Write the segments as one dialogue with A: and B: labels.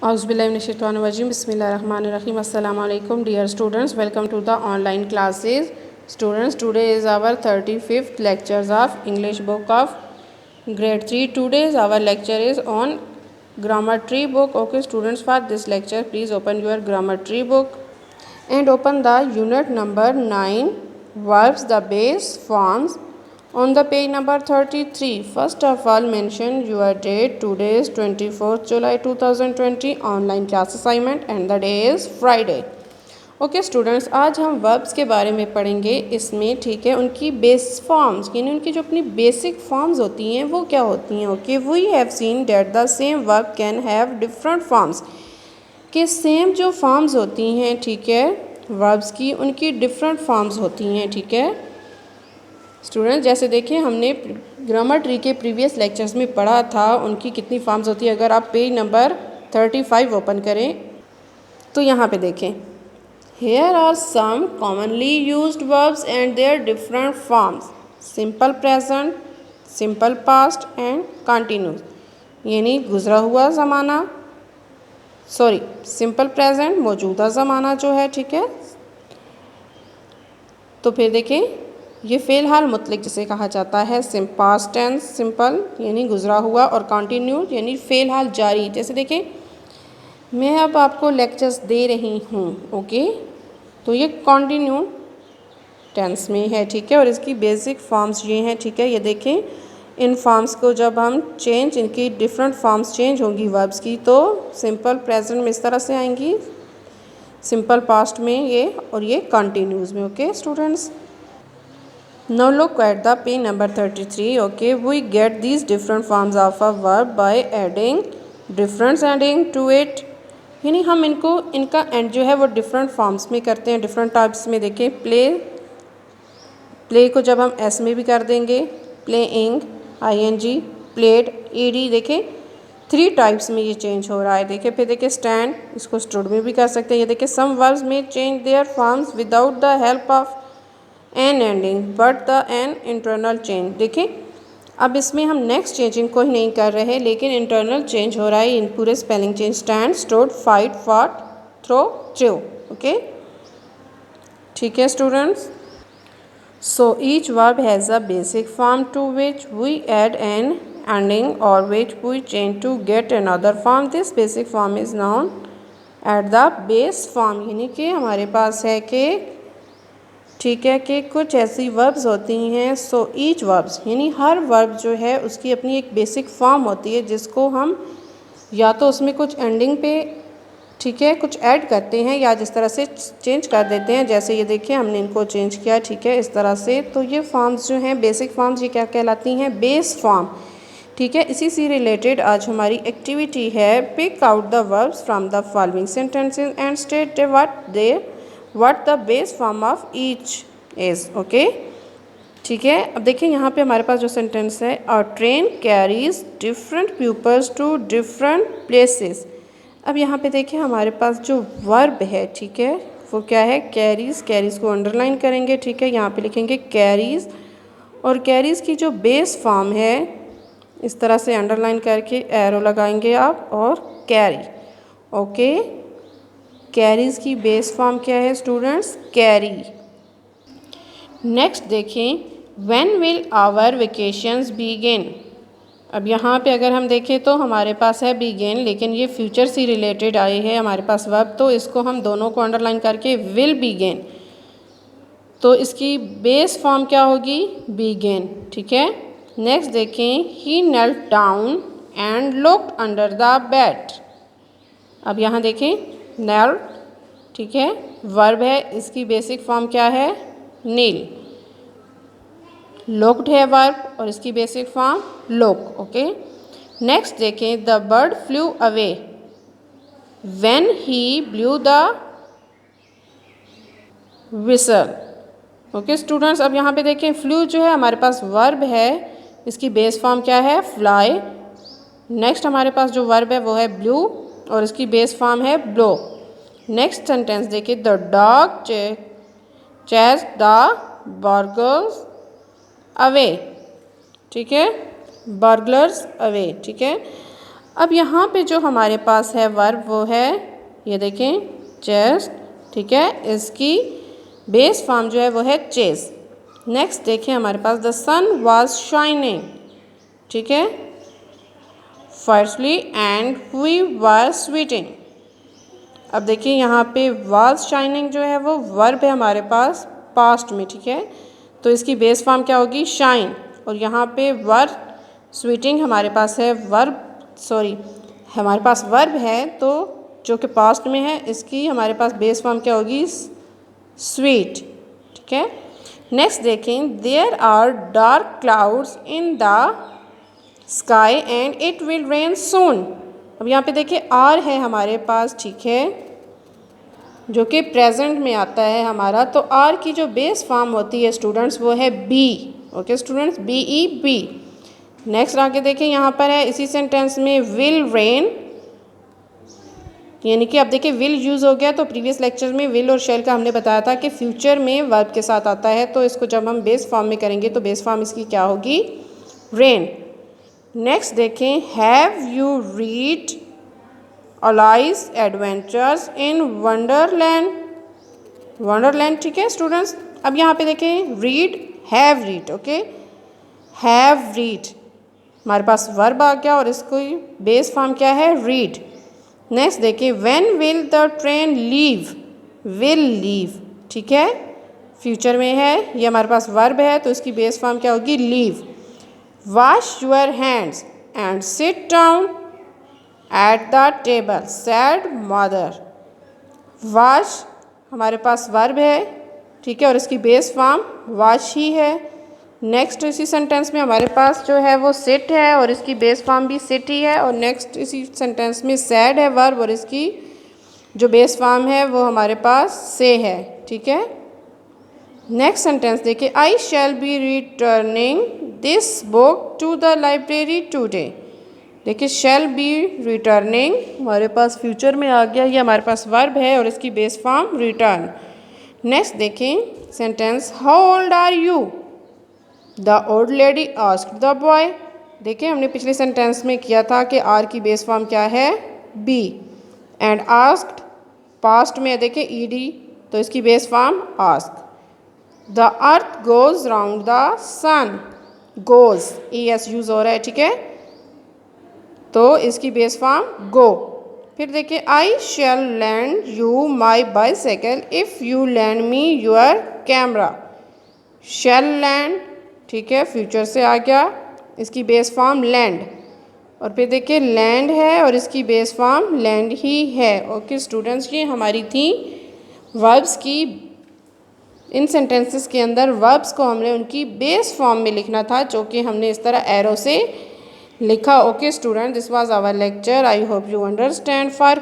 A: Auzubillahiminash-shaytanir-rajim. Bismillahir-rahmanir-rahim. Assalamu alaikum dear students. Welcome to the online classes. Students, today is our 35th lectures of English book of grade 3. Today's our lecture is on grammar tree book. Okay students, for this lecture please open your grammar tree book and open the unit number 9, verbs, the base forms. On the page number 33, first of all mention your date. Today is 24th July 2020, online class assignment and the day is Friday. Okay students, आज हम verbs के बारे में पढ़ेंगे इसमें, ठीक है। उनकी बेस फॉर्म्स यानी उनकी जो अपनी बेसिक फॉर्म्स होती हैं वो क्या होती हैं। Okay, we have seen that the same verb can have different forms, कि सेम जो फॉर्म्स होती हैं, ठीक है, वर्ब्स की, उनकी डिफरेंट फॉर्म्स होती हैं, ठीक है स्टूडेंट। जैसे देखिए हमने ग्रामर ट्री के प्रीवियस लेक्चर्स में पढ़ा था उनकी कितनी फॉर्म्स होती है। अगर आप पेज नंबर 35 ओपन करें तो यहाँ पे देखें, here are some commonly used verbs and their different forms, simple present, simple past and continuous, यानी गुजरा हुआ ज़माना, सिंपल प्रेजेंट मौजूदा ज़माना जो है, ठीक है। तो फिर देखें, ये फ़िलहाल मुतलक जिसे कहा जाता है, पास्ट टेंस सिंपल यानी गुजरा हुआ, और कंटिन्यू यानी फ़िलहाल जारी। जैसे देखें, मैं अब आपको लेक्चर्स दे रही हूँ, ओके, तो ये कंटिन्यू टेंस में है, ठीक है। और इसकी बेसिक फॉर्म्स ये हैं, ठीक है। ये देखें, इन फॉर्म्स को जब हम चेंज, इनकी डिफरेंट फॉर्म्स चेंज होंगी वर्ब्स की, तो सिंपल प्रेजेंट में इस तरह से आएंगी, सिंपल पास्ट में ये, और ये कंटिन्यूज में। Okay students, now look at the page number 33. Okay, we get these different forms of a verb by adding different ending to it, यानी हम इनको, इनका एंड जो है वो डिफरेंट फॉर्म्स में करते हैं, डिफरेंट टाइप्स में। देखें, प्ले को जब हम एस में भी कर देंगे, प्लेइंग ING, प्लेड ED, देखें 3 टाइप्स में ये चेंज हो रहा है। देखिए, फिर देखिए स्टैंड, इसको स्टूड में भी कर सकते हैं। ये देखिए, सम वर्ब्स में change their forms without the help of an ending but the an internal change. देखें, अब इसमें हम नेक्स्ट चेंजिंग को ही नहीं कर रहे, लेकिन इंटरनल चेंज हो रहा है। इन पूरे spelling change, stand, stood, fight, fought, throw, through. Okay, ठीक है students. So each verb has a basic form to which we add an ending और which we change to get another form. This basic form is known at the base form, यानी कि हमारे पास है कि, ठीक है, कि कुछ ऐसी वर्ब्स होती हैं। सो ईच वर्ब्स यानी हर वर्ब जो है उसकी अपनी एक बेसिक फॉर्म होती है, जिसको हम या तो उसमें कुछ एंडिंग पे, ठीक है, कुछ ऐड करते हैं, या जिस तरह से चेंज कर देते हैं। जैसे ये देखिए, हमने इनको चेंज किया, ठीक है, इस तरह से। तो ये फॉर्म्स जो हैं, बेसिक फॉर्म्स, ये क्या कहलाती हैं? बेस फॉर्म, ठीक है। इसी से रिलेटेड आज हमारी एक्टिविटी है, pick out the verbs from the following sentences and state what the base form of each is. Okay, ठीक है। अब देखिए, यहाँ पे हमारे पास जो सेंटेंस है, a train carries different peoples to different places. अब यहाँ पे देखिए हमारे पास जो वर्ब है, ठीक है, वो क्या है? कैरीज। कैरीज को अंडरलाइन करेंगे, ठीक है, यहाँ पे लिखेंगे कैरीज, और कैरीज की जो बेस फॉर्म है, इस तरह से अंडरलाइन करके एरो लगाएंगे आप, और कैरी। ओके, कैरीज की बेस फॉर्म क्या है स्टूडेंट्स? कैरी। नेक्स्ट देखें, when will our vacations begin. अब यहाँ पे अगर हम देखें तो हमारे पास है बिगिन, लेकिन ये फ्यूचर से रिलेटेड आई है हमारे पास वर्ब, तो इसको हम दोनों को अंडरलाइन करके विल बिगिन, तो इसकी बेस फॉर्म क्या होगी? बिगिन, ठीक है। नेक्स्ट देखें, ही knelt down and looked under the bed. अब यहाँ देखें, knelt, ठीक है, वर्ब है, इसकी बेसिक फॉर्म क्या है? नील। लुक्ड है वर्ब, और इसकी basic form look. Okay, next देखें, the bird flew away when he blew the whistle. Okay students, अब यहाँ पे देखें, फ्लू जो है हमारे पास वर्ब है, इसकी बेस फॉर्म क्या है? फ्लाई। नेक्स्ट हमारे पास जो वर्ब है वो है ब्लू, और इसकी बेस फॉर्म है ब्लो। नेक्स्ट सेंटेंस देखिए, the dog chase the burglars away, ठीक है, बर्गलर्स अवे, ठीक है। अब यहाँ पे जो हमारे पास है वर्ब वो है, ये देखें, चेस्ट, ठीक है। इसकी बेस फॉर्म जो है वो है चेस। नेक्स्ट देखें हमारे पास द सन वाज शाइनिंग, ठीक है, firstly and we were sweating. अब देखिए यहाँ पे वाज शाइनिंग जो है वो वर्ब है हमारे पास पास्ट में, ठीक है। तो इसकी बेस फॉर्म क्या होगी, शाइन। और यहाँ पे वर स्वीटिंग हमारे पास है हमारे पास वर्ब है तो जो कि पास्ट में है, इसकी हमारे पास बेस फॉर्म क्या होगी, स्वीट, ठीक है। नेक्स्ट देखें there are dark clouds in the sky and it will rain soon. अब यहाँ पे देखिए आर है हमारे पास, ठीक है, जो कि प्रेजेंट में आता है हमारा। तो आर की जो बेस फॉर्म होती है स्टूडेंट्स वो है बी, ओके स्टूडेंट्स, BE। नेक्स्ट आगे देखें यहाँ पर है इसी सेंटेंस में विल रेन, यानी कि अब देखिए विल यूज़ हो गया। तो प्रीवियस लेक्चर में विल और शैल का हमने बताया था कि फ्यूचर में वर्ब के साथ आता है, तो इसको जब हम बेस फॉर्म में करेंगे तो बेस फॉर्म इसकी क्या होगी, रेन। नेक्स्ट देखें have you read Alice's adventures in Wonderland, ठीक है स्टूडेंट्स। अब यहाँ पे देखें read, have read, okay, have read हमारे पास वर्ब आ गया और इसको बेस फॉर्म क्या है, रीड। नेक्स्ट देखिए when will the train leave, will leave, ठीक है, फ्यूचर में है, ये हमारे पास वर्ब है तो इसकी बेस फॉर्म क्या होगी, leave. Wash your hands and sit down at the table sad mother. Wash हमारे पास वर्ब है, ठीक है, और इसकी बेस फॉर्म वॉश ही है। नेक्स्ट इसी सेंटेंस में हमारे पास जो है वो सिट है और इसकी बेस फॉर्म भी सिट ही है। और नेक्स्ट इसी सेंटेंस में सैड है वर्ब और इसकी जो बेस फॉर्म है वो हमारे पास से है, ठीक है। नेक्स्ट सेंटेंस देखिए I shall be returning this book to the library today. देखिए शैल बी रिटर्निंग हमारे पास फ्यूचर में आ गया, ये हमारे पास वर्ब है और इसकी बेस फॉर्म रिटर्न। नेक्स्ट देखें sentence how old are you, the old lady asked the boy. देखिए हमने पिछले सेंटेंस में किया था कि आर की बेस फॉर्म क्या है, बी, एंड आस्क्ड पास्ट में देखिए ईडी तो इसकी base form ask. The earth goes round the sun, goes ES use हो रहा है, ठीक है, तो इसकी बेस फॉर्म गो। फिर देखिए I shall lend you my bicycle if you lend me your camera. Shall lend, ठीक है, फ्यूचर से आ गया, इसकी बेस फॉर्म लैंड। और फिर देखिए लैंड है और इसकी बेस फॉर्म लैंड ही है। ओके स्टूडेंट्स, ये हमारी थी वर्ब्स की, इन सेंटेंसेस के अंदर वर्ब्स को हमने उनकी बेस फॉर्म में लिखना था, जो कि हमने इस तरह एरो से लिखा। Okay student, this was our lecture. I hope you understand. For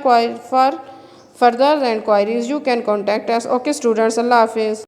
A: further and queries you can contact us. Okay students, अल्लाह हाफिज़।